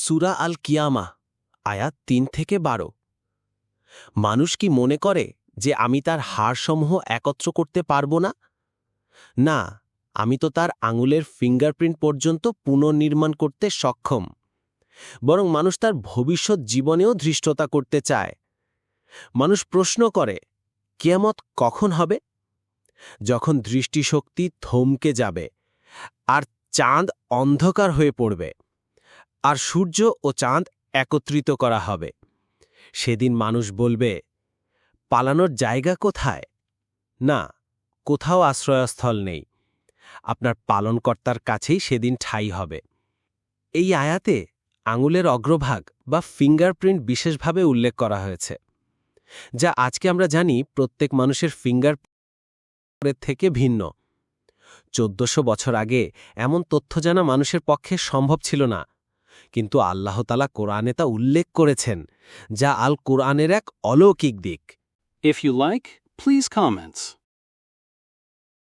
সূরা আল কিয়ামা আয়াত ৩ থেকে ১২। মানুষ কি মনে করে যে আমি তার হাড়সমূহ একত্র করতে পারব না? না, আমি তো তার আঙুলের ফিঙ্গারপ্রিন্ট পর্যন্ত পুনর্নির্মাণ করতে সক্ষম। বরং মানুষ তার ভবিষ্যৎ জীবনেও ধৃষ্টতা করতে চায়। মানুষ প্রশ্ন করে, কিয়ামত কখন হবে? যখন দৃষ্টিশক্তি থমকে যাবে, আর চাঁদ অন্ধকার হয়ে পড়বে, আর সূর্য ও চাঁদ একত্রিত করা হবে। সেদিন মানুষ বলবে, পালানোর জায়গা কোথায়? না, কোথাও আশ্রয়স্থল নেই। আপনার পালনকর্তার কাছেই সেদিন ঠাঁই হবে। এই আয়াতে আঙুলের অগ্রভাগ বা ফিঙ্গারপ্রিন্ট বিশেষভাবে উল্লেখ করা হয়েছে, যা আজকে আমরা জানি প্রত্যেক মানুষের ফিঙ্গারপ্রিন্টের থেকে ভিন্ন। ১৪০০ বছর আগে এমন তথ্য জানা মানুষের পক্ষে সম্ভব ছিল না, কিন্তু আল্লাহ তাআলা কোরআনে তা উল্লেখ করেছেন, যা আল কোরআনের এক অলৌকিক দিক। If you like, please comments.